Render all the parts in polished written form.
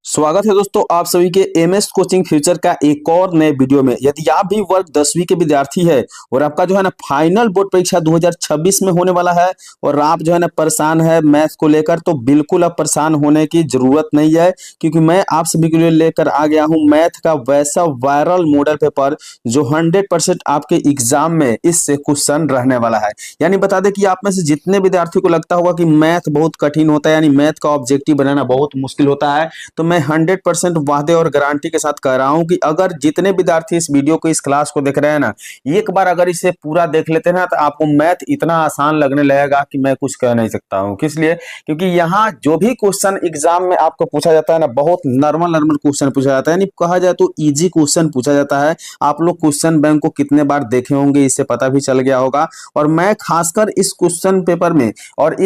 स्वागत है दोस्तों आप सभी के एमएस कोचिंग फ्यूचर का एक और नए वीडियो में। यदि आप भी वर्ग 10वीं के विद्यार्थी है और आपका जो है ना फाइनल बोर्ड परीक्षा 2026 में होने वाला है और आप जो है ना परेशान है मैथ को लेकर, तो बिल्कुल आप परेशान होने की जरूरत नहीं है, क्योंकि मैं आप सभी के लिए लेकर आ गया हूं मैथ का वैसा वायरल मॉडल पेपर जो 100% आपके एग्जाम में इससे क्वेश्चन रहने वाला है। यानी बता दें कि आप में से जितने विद्यार्थी को लगता होगा कि मैथ बहुत कठिन होता है, यानी मैथ का ऑब्जेक्टिव बनाना बहुत मुश्किल होता है, तो मैं 100% वादे और गारंटी के साथ कह रहा हूं कि अगर जितने विद्यार्थी इस वीडियो को इस क्लास को देख रहे हैं ना, एक बार अगर इसे पूरा देख लेते हैं ना, तो आपको मैथ इतना आसान लगने लगेगा कि मैं कुछ कह नहीं सकता हूं। किस लिए? क्योंकि यहाँ जो भी क्वेश्चन एग्जाम में आपको पूछा जाता है ना, बहुत नॉर्मल नॉर्मल क्वेश्चन पूछा जाता है, यानी कहा जाए तो इजी क्वेश्चन पूछा जाता है। आप लोग क्वेश्चन बैंक को कितने बार देखे होंगे इससे पता भी चल गया होगा। और मैं खासकर इस क्वेश्चन पेपर में और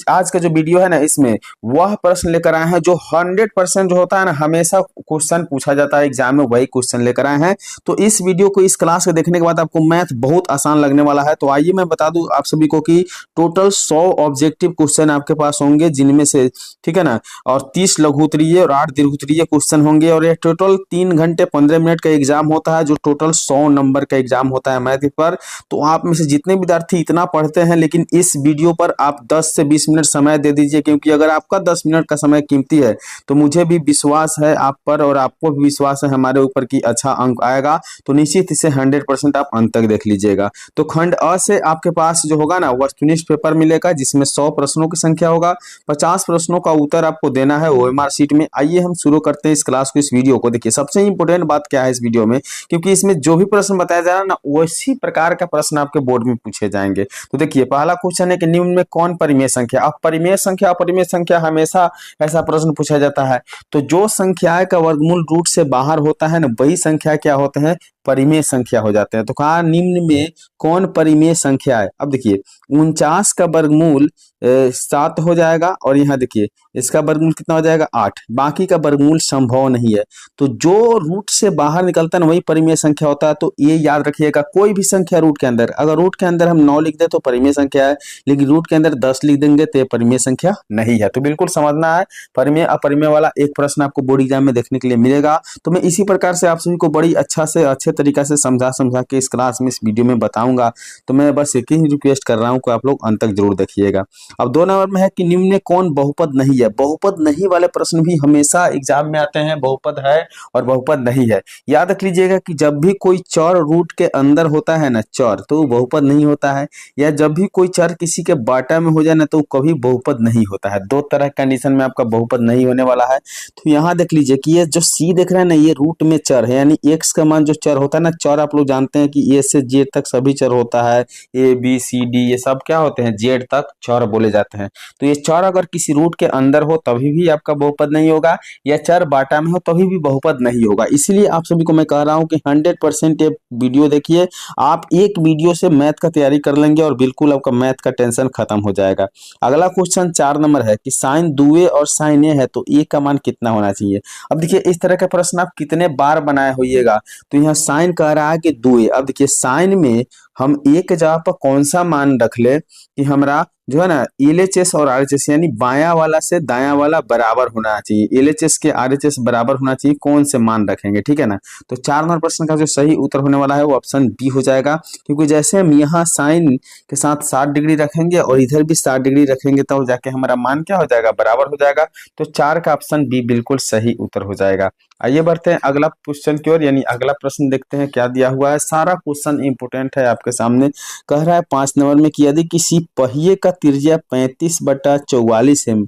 आज का जो वीडियो है ना, इसमें वह प्रश्न लेकर आए हैं जो 100% जो होता है ना, हमेशा क्वेश्चन पूछा जाता है एग्जाम में, वही क्वेश्चन लेकर आए हैं। तो इस वीडियो को इस क्लास को देखने के बाद आपको मैथ बहुत आसान लगने वाला है। तो आइए मैं बता दूं आप सभी को कि टोटल 100 ऑब्जेक्टिव क्वेश्चन आपके पास होंगे, जिनमें से ठीक है ना, और 30 लघु उत्तरीय और 8 दीर्घ उत्तरीय क्वेश्चन होंगे। और ये टोटल 3 घंटे 15 मिनट का एग्जाम होता है, जो टोटल 100 नंबर का एग्जाम होता है मैथ पर। तो आप में से जितने विद्यार्थी इतना पढ़ते हैं, लेकिन इस वीडियो पर आप 10 से 20 मिनट समय दे दीजिए, क्योंकि अगर आपका 10 मिनट का समय कीमती है तो मुझे भी विश्वास है आप पर और आपको भी विश्वास है हमारे ऊपर कि अच्छा अंक आएगा। तो निश्चित इसे 100% आप अंत तक देख लीजिएगा। तो खंड अ से आपके पास जो होगा ना, वस्तुनिष्ठ पेपर मिलेगा, जिसमें 100 प्रश्नों की संख्या होगा। 50 प्रश्नों का उत्तर आपको देना है ओएमआर शीट में। आइए हम शुरू करते हैं इस क्लास को, इस वीडियो को। देखिए सबसे इंपॉर्टेंट बात क्या है इस वीडियो में, क्योंकि इसमें जो भी प्रश्न बताया जा रहा है ना, वैसी प्रकार का प्रश्न आपके बोर्ड में पूछे जाएंगे। तो देखिए पहला क्वेश्चन है कि निम्न में कौन परिमेय संख्या। अब परिमेय संख्या अपरिमेय संख्या हमेशा ऐसा प्रश्न पूछा जाता है। तो जो संख्याएं का वर्गमूल रूट से बाहर होता है ना, वही संख्या क्या होते हैं, परिमेय संख्या हो जाते हैं। तो कहा निम्न में कौन परिमेय संख्या है। अब देखिए 49 का वर्गमूल 7 हो जाएगा, और यहाँ देखिए इसका वर्गमूल कितना हो जाएगा 8। बाकी का वर्गमूल संभव नहीं है। तो जो रूट से बाहर निकलता है ना, वही परिमेय संख्या होता है। तो ये याद रखिएगा, कोई भी संख्या रूट के अंदर, अगर रूट के अंदर हम 9 लिख दे तो परिमेय संख्या है, लेकिन रूट के अंदर 10 लिख देंगे तो ये परिमेय संख्या नहीं है। तो बिल्कुल समझना है, परिमेय अपरिमेय वाला एक प्रश्न आपको बोर्ड एग्जाम में देखने के लिए मिलेगा। तो मैं इसी प्रकार से आप सभी को बड़ी अच्छे तरीका से समझा के इस क्लास में, इस वीडियो में बताऊंगा। तो मैं बस एक ही रिक्वेस्ट कर रहा हूं कि आप लोग अंत तक जरूर देखिएगा। अब 2 नंबर में है कि निम्न में कौन बहुपद नहीं है। बहुपद नहीं वाले प्रश्न भी हमेशा एग्जाम में आते हैं, बहुपद है और बहुपद नहीं है। याद रख लीजिएगा कि जब भी कोई चर रूट के अंदर होता है ना, चर, तो बहुपद नहीं होता है। या जब भी कोई चर किसी के बाटा में हो जाए ना, तो कभी बहुपद नहीं होता है। 2 तरह के कंडीशन में आपका बहुपद नहीं होने वाला है। तो यहाँ देख लीजिए कि ये जो सी देख रहे हैं ना, ये रूट में चर है, यानी एक्स का मान जो चर होता है ना, चर आप लोग जानते हैं कि ए से जेड तक सभी चर होता है, ए बी सी डी ये सब क्या होते हैं, जेड तक चर बोले जाते हैं। तो ये चर अगर किसी रूट के अंदर हो तभी भी आपका बहुपद नहीं होगा, या चर बाटा में हो तभी भी बहुपद नहीं होगा। इसीलिए आप सभी को मैं कह रहा हूं कि 100% ये वीडियो देखिए। आप एक वीडियो से मैथ का तैयारी कर लेंगे और बिल्कुल आपका मैथ का टेंशन खत्म हो जाएगा। अगला क्वेश्चन 4 नंबर है कि साइन 2a और साइन ए है, तो ए का मान कितना होना चाहिए। अब देखिए इस तरह का प्रश्न आप कितने बार बनाए होइएगा। तो यहाँ साइन कह रहा है कि 2a। अब देखिए साइन में हम ए के जगह पर कौन सा मान रख ले कि हमारा जो है ना एलएचएस और आरएचएस, यानी बायां वाला से दायां वाला बराबर होना चाहिए, एलएचएस के आरएचएस बराबर होना चाहिए, कौन से मान रखेंगे, ठीक है ना। तो 4 नंबर प्रश्न का जो सही उत्तर होने वाला है वो ऑप्शन बी हो जाएगा, क्योंकि जैसे हम यहाँ साइन के साथ 60 डिग्री रखेंगे और इधर भी 60 डिग्री रखेंगे, तो जाके हमारा मान क्या हो जाएगा, बराबर हो जाएगा। तो 4 का ऑप्शन बी बिल्कुल सही उत्तर हो जाएगा। आइए बढ़ते हैं अगला क्वेश्चन की ओर, यानी अगला प्रश्न देखते हैं क्या दिया हुआ है। सारा क्वेश्चन इंपोर्टेंट है आपके सामने। कह रहा है 5 नंबर में कि यदि किसी पहिए का त्रिज्या 35/44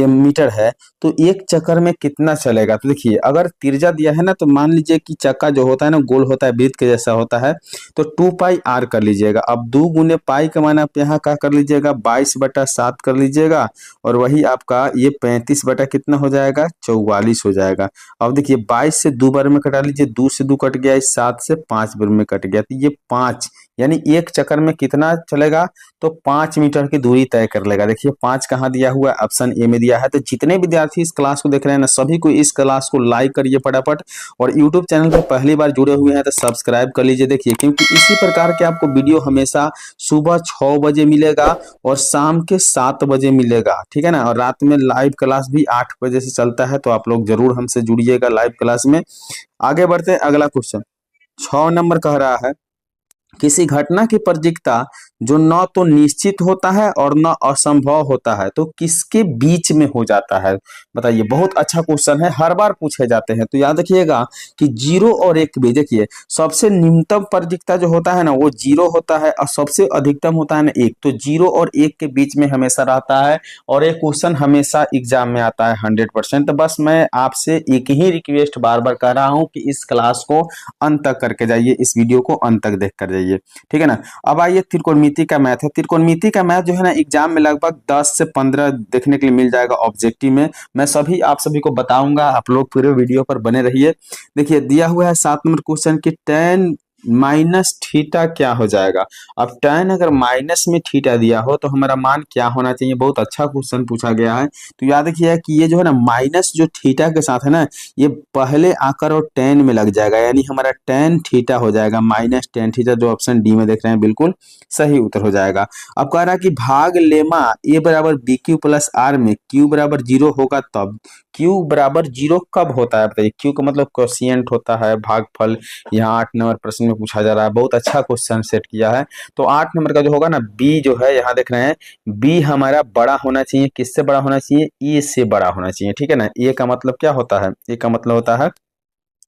मीटर है, तो एक चक्कर में कितना चलेगा। तो देखिए अगर त्रिज्या दिया है ना, तो मान लीजिए कि चक्का जो होता है ना, गोल होता है, वृत्त के जैसा होता है, तो 2πr कर लीजिएगा। अब 2 गुने पाई का मान आप यहाँ क्या कर लीजिएगा, 22/7 कर लीजिएगा, और वही आपका ये 35 बटा कितना हो जाएगा, 44 हो जाएगा। अब देखिए 22 से 2 बार में कटा लीजिए, 2 से 2 कट गया, इस 7 से 5 बार में कट गया, तो ये 5 यानी एक चक्कर में कितना चलेगा, तो 5 मीटर की दूरी तय कर लेगा। देखिए 5 कहाँ दिया हुआ है, ऑप्शन ए में दिया है। तो जितने विद्यार्थी इस क्लास को देख रहे हैं ना, सभी को इस क्लास को लाइक करिए फटाफट, और यूट्यूब चैनल पर पहली बार जुड़े हुए हैं तो सब्सक्राइब कर लीजिए। देखिए क्योंकि इसी प्रकार के आपको वीडियो हमेशा सुबह 6 बजे मिलेगा और शाम के 7 बजे मिलेगा, ठीक है ना। और रात में लाइव क्लास भी 8 बजे से चलता है, तो आप लोग जरूर हमसे जुड़िएगा लाइव क्लास में। आगे बढ़ते हैं, अगला क्वेश्चन 6 नंबर कह रहा है, किसी घटना की प्रतीकता जो न तो निश्चित होता है और न असंभव होता है, तो किसके बीच में हो जाता है, बताइए। बहुत अच्छा क्वेश्चन है, हर बार पूछे जाते हैं। तो याद रखिएगा कि 0 और 1 के बीच, देखिए सबसे न्यूनतम प्रतीकता जो होता है ना वो 0 होता है, और सबसे अधिकतम होता है ना 1। तो 0 और 1 के बीच में हमेशा रहता है, और एक क्वेश्चन हमेशा एग्जाम में आता है 100%। तो बस मैं आपसे एक ही रिक्वेस्ट बार बार कर रहा हूँ कि इस क्लास को अंत तक करके जाइए, इस वीडियो को अंत तक देख कर जाइए, ठीक है ना। अब आइए त्रिकोणमिति का मैथ है। त्रिकोणमिति का मैथ जो है ना एग्जाम में लगभग 10 से 15 देखने के लिए मिल जाएगा ऑब्जेक्टिव में। मैं आप सभी को बताऊंगा, आप लोग पूरे वीडियो पर बने रहिए। देखिए दिया हुआ है 7 नंबर क्वेश्चन की tan माइनस थीटा क्या हो जाएगा। अब tan अगर माइनस में थीटा दिया हो तो हमारा मान क्या होना चाहिए। बहुत अच्छा क्वेश्चन पूछा गया है। तो याद रखिए कि ये जो है ना माइनस जो थीटा के साथ है ना, ये पहले आकर और tan में लग जाएगा, यानी हमारा tan थीटा हो जाएगा माइनस tan थीटा, जो ऑप्शन डी में देख रहे हैं बिल्कुल सही उत्तर हो जाएगा। अब कह रहा है कि भाग लेमा ए बराबर बी क्यू प्लस आर में क्यू बराबर 0 होगा तब। क्यू बराबर 0 कब होता है बताइए। क्यू का मतलब क्वोशिएंट होता है, भागफल। यहाँ 8 नंबर प्रश्न में पूछा जा रहा है, बहुत अच्छा क्वेश्चन सेट किया है। तो 8 नंबर का जो होगा ना बी जो है, यहाँ देख रहे हैं बी हमारा बड़ा होना चाहिए। किससे बड़ा होना चाहिए, ए से बड़ा होना चाहिए, ठीक है ना। ए का मतलब क्या होता है, ए का मतलब होता है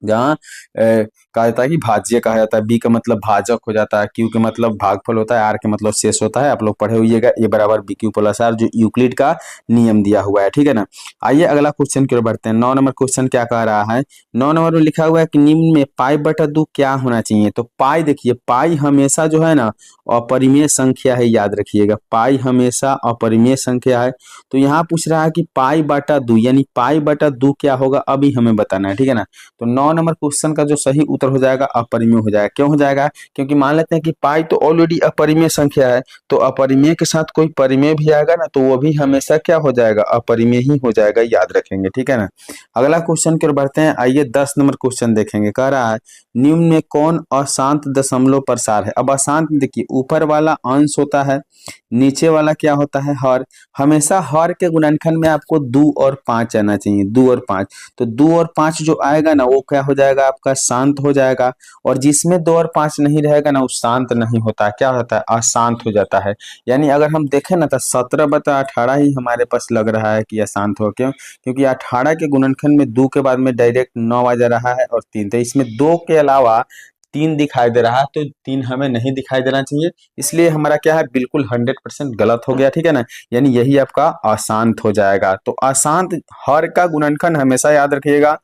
जहाँ कहा जाता है कि भाज्य कहा जाता है, बी का मतलब भाजक हो जाता है, क्यू का मतलब भागफल होता है, आर का मतलब शेष होता है। आप लोग पढ़े हुइएगा ए बराबर बी क्यू प्लस आर, जो यूक्लिड का नियम दिया हुआ है, ठीक है ना। आइए अगला क्वेश्चन की ओर बढ़ते हैं। 9 नंबर क्वेश्चन क्या कह रहा है, 9 नंबर में लिखा हुआ है कि निम्न में पाई बटा 2 क्या होना चाहिए। तो पाई, देखिए पाई हमेशा जो है ना अपरिमेय संख्या है, याद रखिएगा पाई हमेशा अपरिमेय संख्या है। तो यहाँ पूछ रहा है कि पाई बटा 2, यानी पाई बटा 2 क्या होगा, अभी हमें बताना है, ठीक है ना। तो 9 नंबर क्वेश्चन का जो सही उत्तर हो जाएगा अपरिमेय हो जाएगा। क्यों हो जाएगा, क्योंकि मान लेते हैं कि पाई तो ऑलरेडी अपरिमेय संख्या है, तो अपरिमेय के साथ कोई परिमेय भी आएगा ना तो वो भी हमेशा क्या हो जाएगा, अपरिमेय ही हो जाएगा, याद रखेंगे, ठीक है ना। अगला क्वेश्चन की ओर बढ़ते हैं। आइए 10 नंबर क्वेश्चन देखेंगे। कह रहा है निम्न में कौन अशांत दशमलव प्रसार है। अब अशांत देखिए ऊपर वाला अंश होता है, नीचे वाला क्या होता है, हर। हमेशा हर के गुणनखंड में आपको 2 और 5 आना चाहिए, 2 और 5। तो 2 और 5 जो आएगा ना वो क्या हो जाएगा, आपका शांत हो जाएगा। और जिसमें 2 और 5 नहीं रहेगा ना वो शांत नहीं होता, क्या होता है, अशांत हो जाता है। यानी अगर हम देखें ना तो 17 बटा 18 ही हमारे पास लग रहा है कि अशांत हो। क्यों, क्योंकि 18 के गुणनखंड में 2 के बाद में डायरेक्ट 9 आ जा रहा है और 3, तो इसमें 2 के अलावा 3 दिखाई दे रहा है, तो 3 हमें नहीं दिखाई देना चाहिए। इसलिए हमारा क्या है, बिल्कुल 100% गलत हो गया, ठीक है ना। यानी यही आपका अशांत हो जाएगा। तो अशांत हर का गुणनखंड हमेशा याद रखिएगा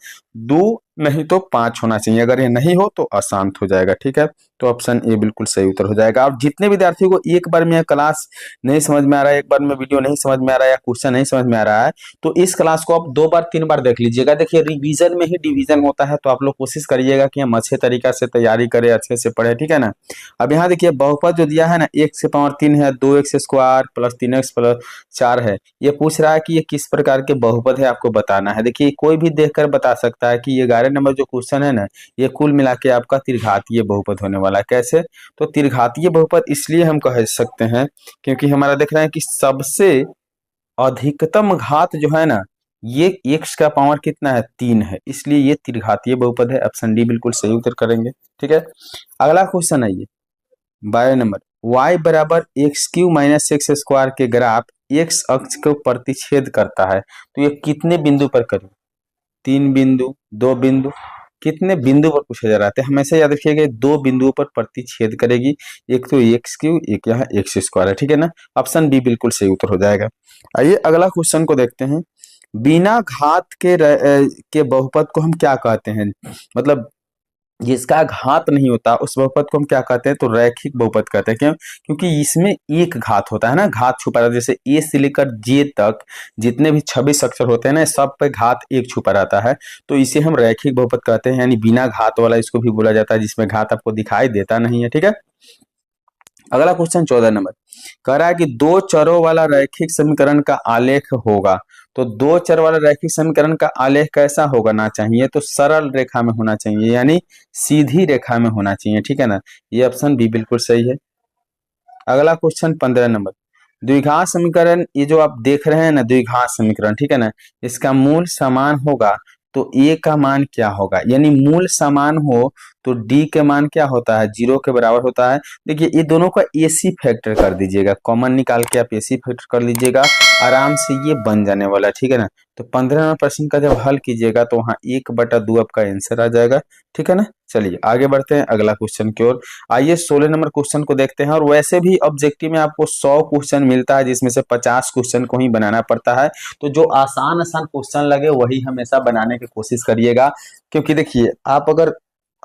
2 नहीं तो 5 होना चाहिए। अगर ये नहीं हो तो अशांत हो जाएगा, ठीक है। तो ऑप्शन ए बिल्कुल सही उत्तर हो जाएगा। अब जितने विद्यार्थियों को एक बार में क्लास नहीं समझ में आ रहा है, एक बार में वीडियो नहीं समझ में आ रहा है, या क्वेश्चन नहीं समझ में आ रहा है, तो इस क्लास को आप 2 बार 3 बार देख लीजिएगा। देखिए रिवीजन में ही डिवीजन होता है, तो आप लोग कोशिश करिएगा कि हम अच्छे तरीका से तैयारी करें, अच्छे से पढ़े, ठीक है ना। अब यहाँ देखिए बहुपद जो दिया है ना, 1 से पावर 3 है, 2x square plus 3x plus 4 है। ये पूछ रहा है कि ये किस प्रकार के बहुपद है, आपको बताना है। देखिए कोई भी देखकर बता सकता है कि ये 11 नंबर जो क्वेश्चन है ना, ये कुल मिला के आपका त्रिघातीय बहुपद होने वाला है। कैसे, तो त्रिघातीय बहुपद इसलिए हम कह सकते हैं क्योंकि हमारा देख रहे हैं कि सबसे अधिकतम घात जो है ना, ये x का पावर कितना है, 3 है, इसलिए ये त्रिघातीय बहुपद है। ऑप्शन डी बिल्कुल सही उत्तर करेंगे, ठीक है। अगला क्वेश्चन आइए 12 नंबर, y बराबर x Q minus x square के ग्राफ x अक्ष को प्रतिच्छेद करता है, तो ये कितने बिंदु पर करें, 3 बिंदु, 2 बिंदु, कितने बिंदु पर पूछा जा रहा है। हमेशा याद रखिएगा 2 बिंदुओं पर प्रतिच्छेद करेगी, एक तो एक्स क्यू, एक यहाँ एक्स स्क्वायर है, ठीक है ना। ऑप्शन बी बिल्कुल सही उत्तर हो जाएगा। आइए अगला क्वेश्चन को देखते हैं। बिना घात के बहुपद को हम क्या कहते हैं, मतलब जिसका घात नहीं होता उस बहुपद को हम क्या कहते हैं, तो रैखिक बहुपद कहते हैं। क्यों, क्योंकि इसमें एक घात होता है ना, घात छुपा रहता है। जैसे ए से लेकर जे तक जितने भी 26 अक्षर होते हैं ना, सब पे घात एक छुपा रहता है, तो इसे हम रैखिक बहुपद कहते हैं। यानी बिना घात वाला इसको भी बोला जाता है, जिसमें घात आपको दिखाई देता नहीं है, ठीक है। अगला क्वेश्चन 14 नंबर कह रहा है कि दो चरों वाला रैखिक समीकरण का आलेख होगा। तो दो चर वाला रैखिक समीकरण का आलेख कैसा होगा ना चाहिए, तो सरल रेखा में होना चाहिए, यानी सीधी रेखा में होना चाहिए, ठीक है ना। ये ऑप्शन बी बिल्कुल सही है। अगला क्वेश्चन 15 नंबर द्विघात समीकरण, ये जो आप देख रहे हैं ना द्विघात समीकरण, ठीक है ना, इसका मूल समान होगा तो ए का मान क्या होगा, यानी मूल समान हो तो डी के मान क्या होता है, 0 के बराबर होता है। देखिए ये दोनों का एसी फैक्टर कर दीजिएगा, कॉमन निकाल के आप एसी फैक्टर कर लीजिएगा, आराम से ये बन जाने वाला है, ठीक है ना। तो 15 नंबर प्रश्न का जब हल कीजिएगा तो वहाँ 1/2 आपका आंसर आ जाएगा, ठीक है ना। चलिए आगे बढ़ते हैं अगला क्वेश्चन की ओर। आइए 16 नंबर क्वेश्चन को देखते हैं। और वैसे भी ऑब्जेक्टिव में आपको 100 क्वेश्चन मिलता है, जिसमें से 50 क्वेश्चन को ही बनाना पड़ता है। तो जो आसान आसान क्वेश्चन लगे वही हमेशा बनाने की कोशिश करिएगा, क्योंकि देखिए आप अगर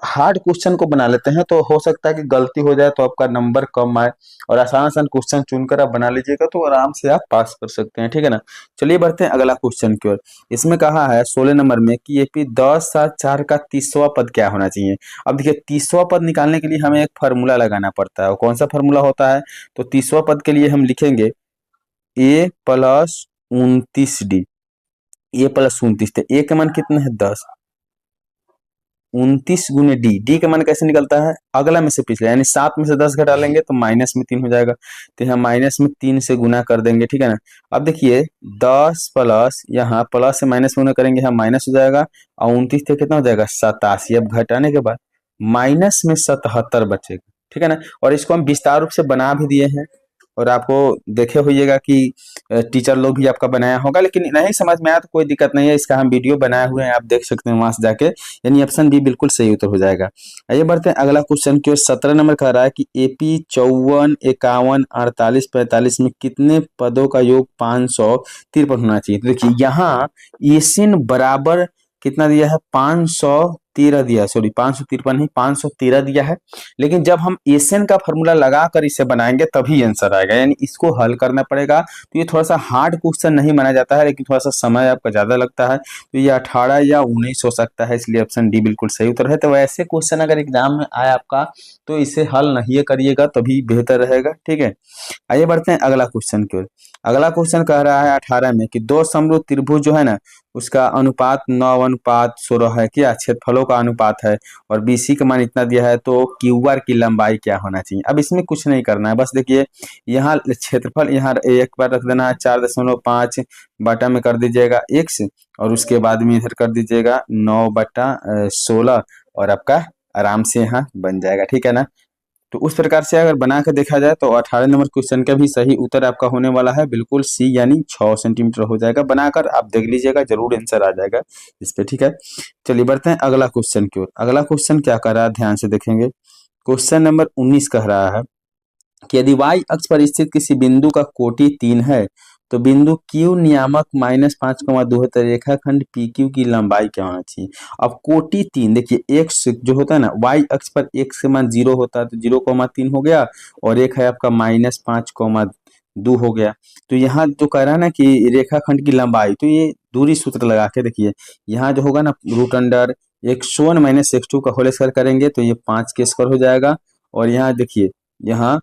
हार्ड क्वेश्चन को बना लेते हैं तो हो सकता है कि गलती हो जाए तो आपका नंबर कम आए, और आसान आसान क्वेश्चन चुनकर आप बना लीजिएगा तो आराम से आप पास कर सकते हैं, ठीक है ना। चलिए बढ़ते हैं अगला क्वेश्चन की ओर। इसमें कहा है 16 नंबर में कि एपी 10 7 4 का 30वां पद क्या होना चाहिए। अब देखिए 30वां पद निकालने के लिए हमें एक फार्मूला लगाना पड़ता है, और कौन सा फार्मूला होता है, तो 30वां पद के लिए हम लिखेंगे a plus 29d। A plus 29, तो ए का मान कितना है 10, 29 गुने डी का मान कैसे निकलता है, अगला में से पिछला, यानी 7 में से 10 घटा लेंगे तो माइनस में 3 हो जाएगा, तो यहाँ माइनस में 3 से गुना कर देंगे, ठीक है ना। अब देखिए 10 प्लस, यहाँ प्लस से माइनस गुना करेंगे, यहाँ माइनस हो जाएगा, और 29 से कितना हो जाएगा 87। अब घटाने के बाद माइनस में 77 बचेगा, ठीक है ना। और इसको हम विस्तार रूप से बना भी दिए हैं, और आपको देखे होइएगा कि टीचर लोग भी आपका बनाया होगा, लेकिन नहीं समझ में आया तो कोई दिक्कत नहीं है, इसका हम वीडियो बनाए हुए हैं, आप देख सकते हैं वहां से जाके, यानी ऑप्शन बी बिल्कुल सही उत्तर हो जाएगा। आइए बढ़ते हैं अगला क्वेश्चन की ओर। 17 नंबर कह रहा है कि एपी 54 51 48 45 में कितने पदों का योग 553 होना चाहिए। तो देखिए यहाँ एसिन बराबर कितना दिया है, 513 दिया, सॉरी 553 नहीं 513 दिया है। लेकिन जब हम एशियन का फॉर्मूला लगाकर इसे बनाएंगे तभी आंसर आएगा, यानी इसको हल करना पड़ेगा। तो ये थोड़ा सा हार्ड क्वेश्चन नहीं माना जाता है, लेकिन थोड़ा सा समय आपका ज्यादा लगता है, तो ये 18 या 19 हो सकता है, इसलिए ऑप्शन डी बिल्कुल सही उत्तर है। तो ऐसे क्वेश्चन अगर एग्जाम में आए आपका तो इसे हल नहीं करिएगा तभी बेहतर रहेगा, ठीक है। आइए बढ़ते हैं अगला क्वेश्चन की ओर। अगला क्वेश्चन कह रहा है 18 में कि दो समरूप त्रिभुज जो है ना उसका अनुपात 9:16 है, क्या क्षेत्रफलों का अनुपात है, और बीसी का मान इतना दिया है, तो क्यूआर की लंबाई क्या होना चाहिए। अब इसमें कुछ नहीं करना है, बस देखिए यहाँ क्षेत्रफल यहाँ एक बार रख देना है 4.5 बटा में कर दीजिएगा x, और उसके बाद में इधर कर दीजिएगा 9/16, और आपका आराम से यहाँ बन जाएगा, ठीक है ना। तो उस प्रकार से अगर बना कर देखा जाए तो 18 नंबर क्वेश्चन का भी सही उत्तर आपका होने वाला है बिल्कुल सी, यानी 6 सेंटीमीटर हो जाएगा। बनाकर आप देख लीजिएगा, जरूर आंसर आ जाएगा इस पे, ठीक है। चलिए बढ़ते हैं अगला क्वेश्चन की ओर। अगला क्वेश्चन क्या कर रहा है, ध्यान से देखेंगे। क्वेश्चन नंबर 19 कह रहा है कि यदि y अक्ष पर स्थित किसी बिंदु का कोटि 3 है तो बिंदु Q नियामक -5,2 है, तो रेखाखंड PQ की लंबाई क्या होना चाहिए। अब कोटि 3, देखिए x जो होता है ना, y अक्ष पर x के मान 0 होता है, तो 0,3 हो गया, और एक है आपका -5,2 हो गया। तो यहाँ जो कह रहा है ना कि रेखाखंड की लंबाई, तो ये दूरी सूत्र लगा के देखिए, यहाँ जो होगा ना √अंडर x1 - x2 का होल स्क्वायर करेंगे तो ये 5 के स्क्वायर हो जाएगा, और यहाँ देखिए यहाँ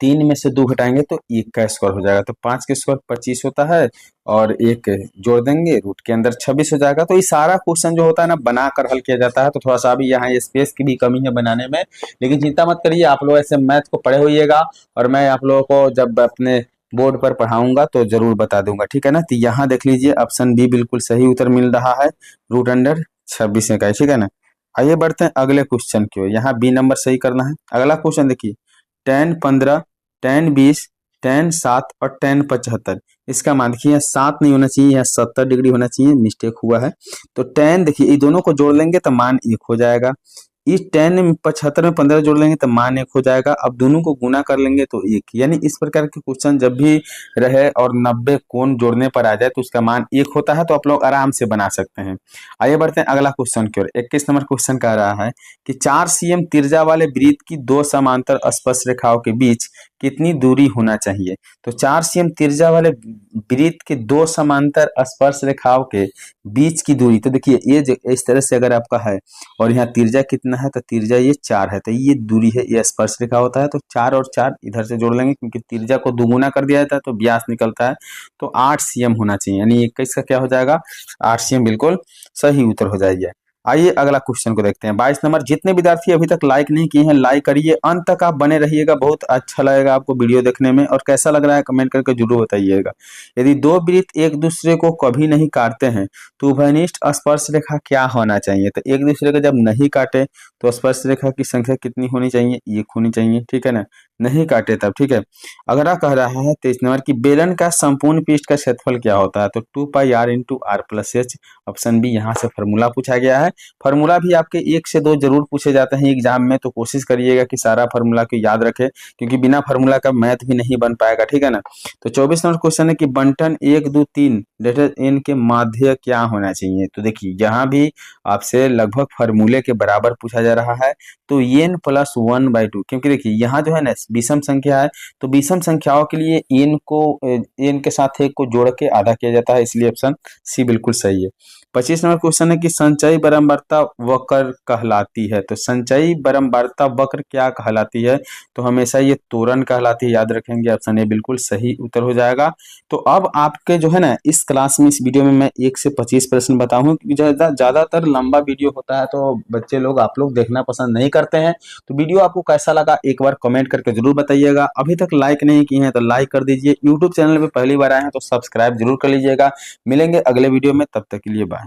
3 में से 2 घटाएंगे तो 1 का स्क्वायर हो जाएगा, तो 5 के स्क्वायर 25 होता है, और 1 जोड़ देंगे, रूट के अंदर 26 हो जाएगा। तो ये सारा क्वेश्चन जो होता है ना बनाकर हल किया जाता है, तो थोड़ा सा अभी यहाँ स्पेस की भी कमी है बनाने में, लेकिन चिंता मत करिए, आप लोग ऐसे मैथ को पढ़े होइएगा, और मैं आप लोगों को जब अपने बोर्ड पर पढ़ाऊंगा तो जरूर बता दूंगा, ठीक है ना। तो यहाँ देख लीजिए ऑप्शन बी बिल्कुल सही उत्तर मिल रहा है, √26 का, ठीक है ना। आइए बढ़ते हैं अगले क्वेश्चन की ओर। यहाँ बी नंबर सही करना है। अगला क्वेश्चन देखिए, tan 15, tan 20, tan 7 और tan 75, इसका मान देखिए यहाँ 7 नहीं होना चाहिए, यहाँ 70 डिग्री होना चाहिए, मिस्टेक हुआ है। तो tan देखिए ये दोनों को जोड़ लेंगे तो मान 1 हो जाएगा, इस tan 75 में 15 जोड़ लेंगे तो मान 1 हो जाएगा। अब दोनों को गुना कर लेंगे तो 1, यानी इस प्रकार के क्वेश्चन जब भी रहे और 90 कोण जोड़ने पर आ जाए तो उसका मान 1 होता है, तो आप लोग आराम से बना सकते हैं। आइए बढ़ते हैं अगला क्वेश्चन की ओर। 21 नंबर क्वेश्चन कह रहा है कि 4 cm त्रिज्या वाले वृत्त की दो समांतर स्पर्श रेखाओं के बीच कितनी दूरी होना चाहिए। तो 4 cm त्रिज्या वाले वृत्त के दो समांतर स्पर्श रेखाओं के बीच की दूरी, तो देखिए ये इस तरह से अगर आपका है और यहाँ त्रिज्या कितना है, तो त्रिज्या ये 4 है, तो ये दूरी है, ये स्पर्श रेखा होता है। तो 4 और 4 इधर से जोड़ लेंगे क्योंकि त्रिज्या को दुगुना कर दिया जाता है तो व्यास निकलता है, तो 8 cm होना चाहिए, यानी 21 का क्या हो जाएगा 8 cm, बिल्कुल सही उत्तर हो जाएगा। आइए अगला क्वेश्चन को देखते हैं। 22 नंबर, जितने विद्यार्थी अभी तक लाइक नहीं किए हैं लाइक करिए, अंत तक आप बने रहिएगा, बहुत अच्छा लगेगा आपको वीडियो देखने में, और कैसा लग रहा है कमेंट करके जरूर बताइएगा। यदि दो वृत्त एक दूसरे को कभी नहीं काटते हैं तो उभयनिष्ठ स्पर्श रेखा क्या होना चाहिए। तो एक दूसरे को जब नहीं काटे तो स्पर्श रेखा की संख्या कितनी होनी चाहिए, 1 होनी चाहिए, ठीक है ना, नहीं काटे तब, ठीक है। अगला कह रहा है 23 नंबर की बेलन का संपूर्ण पृष्ठ का क्षेत्रफल क्या होता है। तो 2πr × r+h, ऑप्शन बी यहाँ से फॉर्मूला पूछा गया है। फॉर्मूला भी आपके 1 से 2 जरूर पूछे जाते हैं एग्जाम में, तो कोशिश करिएगा कि सारा फॉर्मूला को याद रखें क्योंकि बिना फॉर्मूला का मैथ भी नहीं बन पाएगा, ठीक है ना। तो 24 नंबर क्वेश्चन है कि बंटन 1 2 3 लेटर n के माध्य क्या होना चाहिए। तो देखिए यहाँ भी आपसे लगभग फॉर्मूले के बराबर पूछा जा रहा है, तो n + 1/2, क्योंकि देखिए यहाँ जो है ना विषम संख्या है, तो विषम संख्याओं के लिए n के साथ 1 को जोड़ के आधा किया जाता है, इसलिए ऑप्शन सी बिल्कुल सही है। 25 नंबर क्वेश्चन है कि संचयी बारंबारता वक्र कहलाती है। तो संचयी बारंबारता वक्र क्या कहलाती है, तो हमेशा ये त्वरण कहलाती है, याद रखेंगे, ऑप्शन ए बिल्कुल सही उत्तर हो जाएगा। तो अब आपके जो है ना इस क्लास में, इस वीडियो में मैं 1 से 25 प्रश्न बताऊंगा क्योंकि ज्यादातर लंबा वीडियो होता है तो बच्चे लोग आप लोग देखना पसंद नहीं करते हैं। तो वीडियो आपको कैसा लगा एक बार कमेंट करके जरूर बताइएगा। अभी तक लाइक नहीं किए हैं तो लाइक कर दीजिए, यूट्यूब चैनल पे पहली बार आए हैं तो सब्सक्राइब जरूर कर लीजिएगा। मिलेंगे अगले वीडियो में, तब तक के लिए बाय।